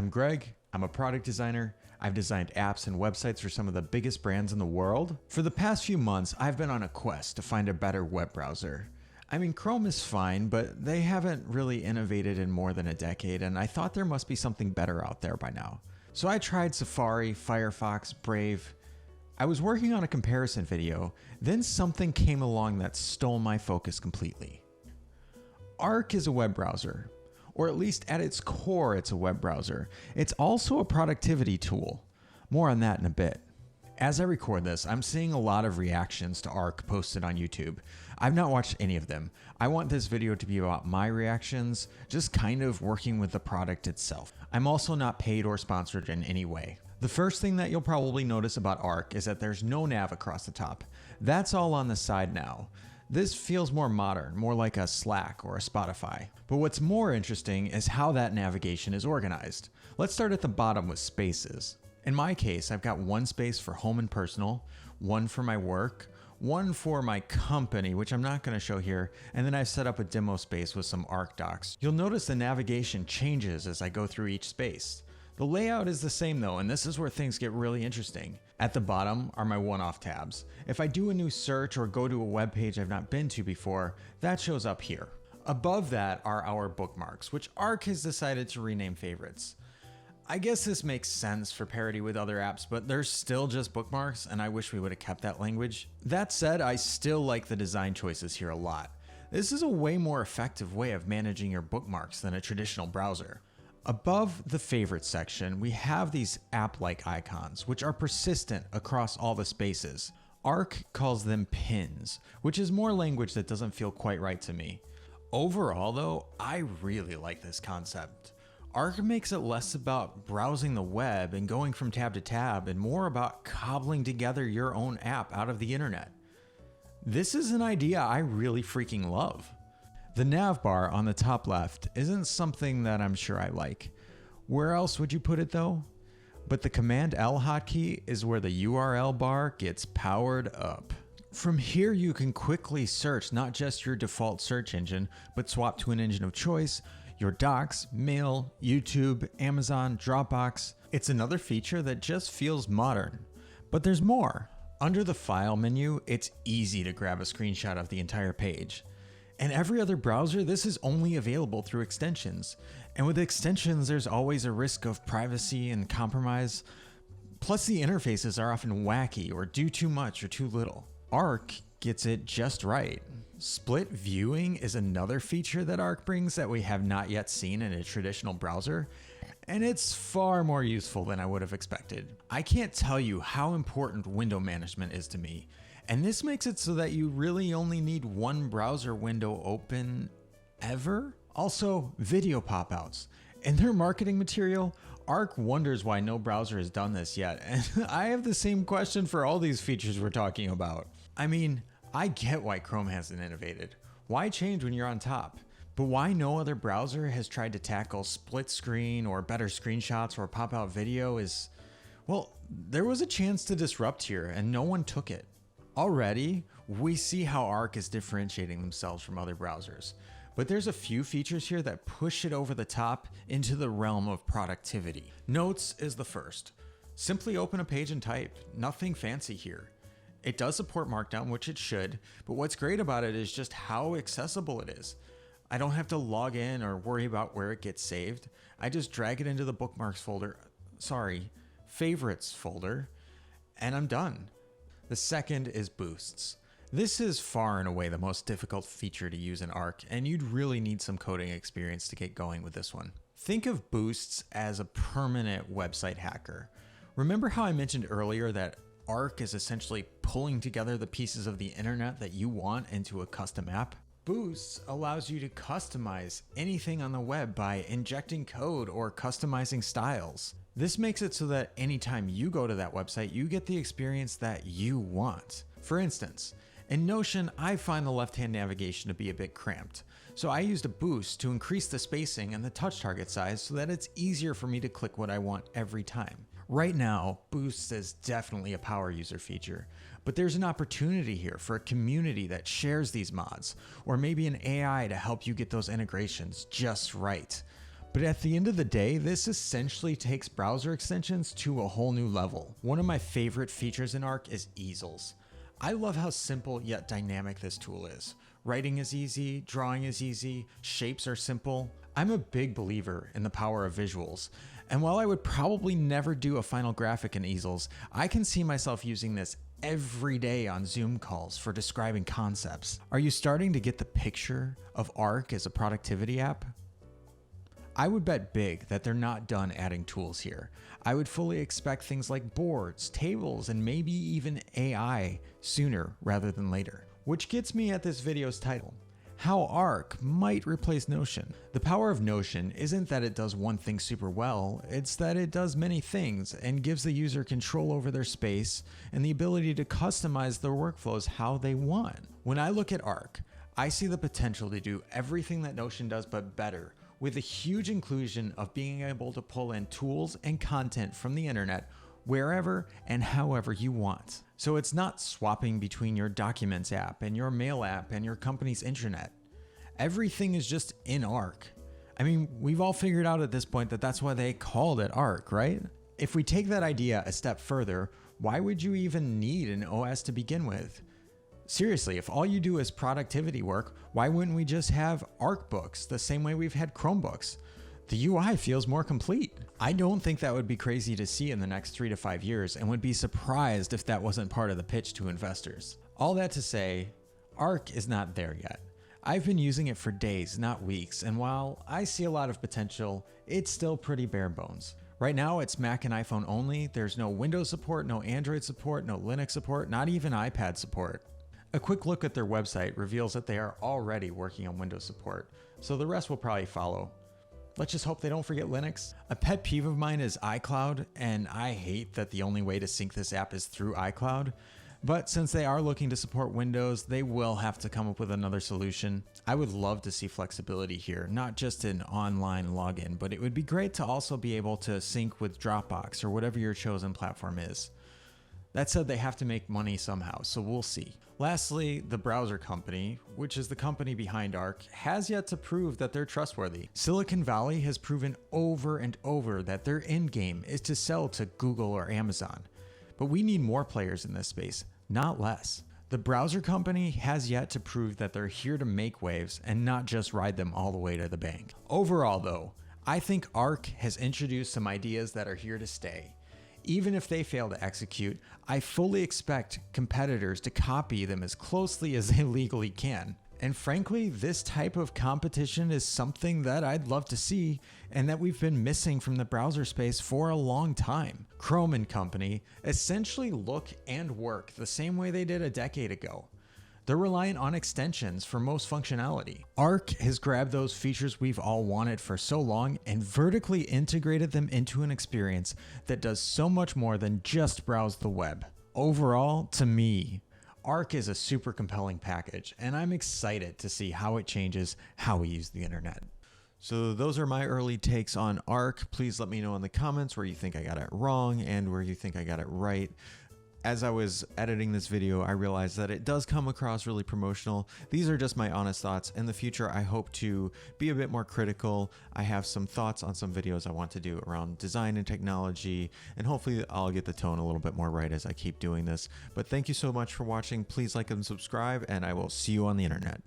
I'm Greg. I'm a product designer. I've designed apps and websites for some of the biggest brands in the world. For the past few months, I've been on a quest to find a better web browser. I mean, Chrome is fine, but they haven't really innovated in more than a decade, and I thought there must be something better out there by now. So I tried Safari, Firefox, Brave. I was working on a comparison video, then something came along that stole my focus completely. Arc is a web browser. Or at least at its core, it's a web browser. It's also a productivity tool. More on that in a bit. As I record this, I'm seeing a lot of reactions to Arc posted on YouTube. I've not watched any of them. I want this video to be about my reactions, just kind of working with the product itself. I'm also not paid or sponsored in any way. The first thing that you'll probably notice about Arc is that there's no nav across the top. That's all on the side now. This feels more modern, more like a Slack or a Spotify. But what's more interesting is how that navigation is organized. Let's start at the bottom with spaces. In my case, I've got one space for home and personal, one for my work, one for my company, which I'm not going to show here, and then I've set up a demo space with some Arc docs. You'll notice the navigation changes as I go through each space. The layout is the same though, and this is where things get really interesting. At the bottom are my one-off tabs. If I do a new search or go to a web page I've not been to before, that shows up here. Above that are our bookmarks, which Arc has decided to rename favorites. I guess this makes sense for parity with other apps, but they're still just bookmarks, and I wish we would have kept that language. That said, I still like the design choices here a lot. This is a way more effective way of managing your bookmarks than a traditional browser. Above the favorites section, we have these app-like icons, which are persistent across all the spaces. Arc calls them pins, which is more language that doesn't feel quite right to me. Overall though, I really like this concept. Arc makes it less about browsing the web and going from tab to tab and more about cobbling together your own app out of the internet. This is an idea I really freaking love. The nav bar on the top left isn't something that I'm sure I like. Where else would you put it though? But the Command L hotkey is where the URL bar gets powered up. From here you can quickly search not just your default search engine, but swap to an engine of choice, your docs, mail, YouTube, Amazon, Dropbox. It's another feature that just feels modern. But there's more. Under the file menu, it's easy to grab a screenshot of the entire page. In every other browser, this is only available through extensions. And with extensions, there's always a risk of privacy and compromise. Plus the interfaces are often wacky or do too much or too little. Arc gets it just right. Split viewing is another feature that Arc brings that we have not yet seen in a traditional browser, and it's far more useful than I would have expected. I can't tell you how important window management is to me, and this makes it so that you really only need one browser window open ever. Also, video pop-outs. In their marketing material, Arc wonders why no browser has done this yet, and I have the same question for all these features we're talking about. I mean, I get why Chrome hasn't innovated. Why change when you're on top? But why no other browser has tried to tackle split screen or better screenshots or pop-out video is, well, there was a chance to disrupt here and no one took it. Already, we see how Arc is differentiating themselves from other browsers. But there's a few features here that push it over the top into the realm of productivity. Notes is the first. Simply open a page and type. Nothing fancy here. It does support Markdown, which it should, but what's great about it is just how accessible it is. I don't have to log in or worry about where it gets saved. I just drag it into the bookmarks folder, favorites folder, and I'm done. The second is boosts. This is far and away the most difficult feature to use in Arc, and you'd really need some coding experience to get going with this one. Think of boosts as a permanent website hacker. Remember how I mentioned earlier that Arc is essentially pulling together the pieces of the internet that you want into a custom app? Boosts allows you to customize anything on the web by injecting code or customizing styles. This makes it so that anytime you go to that website, you get the experience that you want. For instance, in Notion, I find the left-hand navigation to be a bit cramped, so I used a boost to increase the spacing and the touch target size so that it's easier for me to click what I want every time. Right now, boosts is definitely a power user feature, but there's an opportunity here for a community that shares these mods, or maybe an AI to help you get those integrations just right. But at the end of the day, this essentially takes browser extensions to a whole new level. One of my favorite features in Arc is easels. I love how simple yet dynamic this tool is. Writing is easy, drawing is easy, shapes are simple. I'm a big believer in the power of visuals. And while I would probably never do a final graphic in easels, I can see myself using this every day on Zoom calls for describing concepts. Are you starting to get the picture of Arc as a productivity app? I would bet big that they're not done adding tools here. I would fully expect things like boards, tables, and maybe even AI sooner rather than later. Which gets me at this video's title, how Arc might replace Notion. The power of Notion isn't that it does one thing super well, it's that it does many things and gives the user control over their space and the ability to customize their workflows how they want. When I look at Arc, I see the potential to do everything that Notion does but better, with a huge inclusion of being able to pull in tools and content from the internet wherever and however you want. So it's not swapping between your Documents app and your Mail app and your company's intranet. Everything is just in Arc. I mean, we've all figured out at this point that that's why they called it Arc, right? If we take that idea a step further, why would you even need an OS to begin with? Seriously, if all you do is productivity work, why wouldn't we just have Arc books the same way we've had Chromebooks? The UI feels more complete. I don't think that would be crazy to see in the next 3 to 5 years and would be surprised if that wasn't part of the pitch to investors. All that to say, Arc is not there yet. I've been using it for days, not weeks, and while I see a lot of potential, it's still pretty bare bones. Right now, it's Mac and iPhone only. There's no Windows support, no Android support, no Linux support, not even iPad support. A quick look at their website reveals that they are already working on Windows support, so the rest will probably follow. Let's just hope they don't forget Linux. A pet peeve of mine is iCloud, and I hate that the only way to sync this app is through iCloud. But since they are looking to support Windows, they will have to come up with another solution. I would love to see flexibility here, not just an online login, but it would be great to also be able to sync with Dropbox or whatever your chosen platform is. That said, they have to make money somehow, so we'll see. Lastly, the browser company, which is the company behind Arc, has yet to prove that they're trustworthy. Silicon Valley has proven over and over that their end game is to sell to Google or Amazon. But we need more players in this space, not less. The browser company has yet to prove that they're here to make waves and not just ride them all the way to the bank. Overall though, I think Arc has introduced some ideas that are here to stay. Even if they fail to execute, I fully expect competitors to copy them as closely as they legally can. And frankly, this type of competition is something that I'd love to see and that we've been missing from the browser space for a long time. Chrome and company essentially look and work the same way they did a decade ago. They're reliant on extensions for most functionality. Arc has grabbed those features we've all wanted for so long and vertically integrated them into an experience that does so much more than just browse the web. Overall, to me, Arc is a super compelling package, and I'm excited to see how it changes how we use the internet. So those are my early takes on Arc. Please let me know in the comments where you think I got it wrong and where you think I got it right. As I was editing this video, I realized that it does come across really promotional. These are just my honest thoughts. In the future, I hope to be a bit more critical. I have some thoughts on some videos I want to do around design and technology, and hopefully I'll get the tone a little bit more right as I keep doing this. But thank you so much for watching. Please like and subscribe, and I will see you on the internet.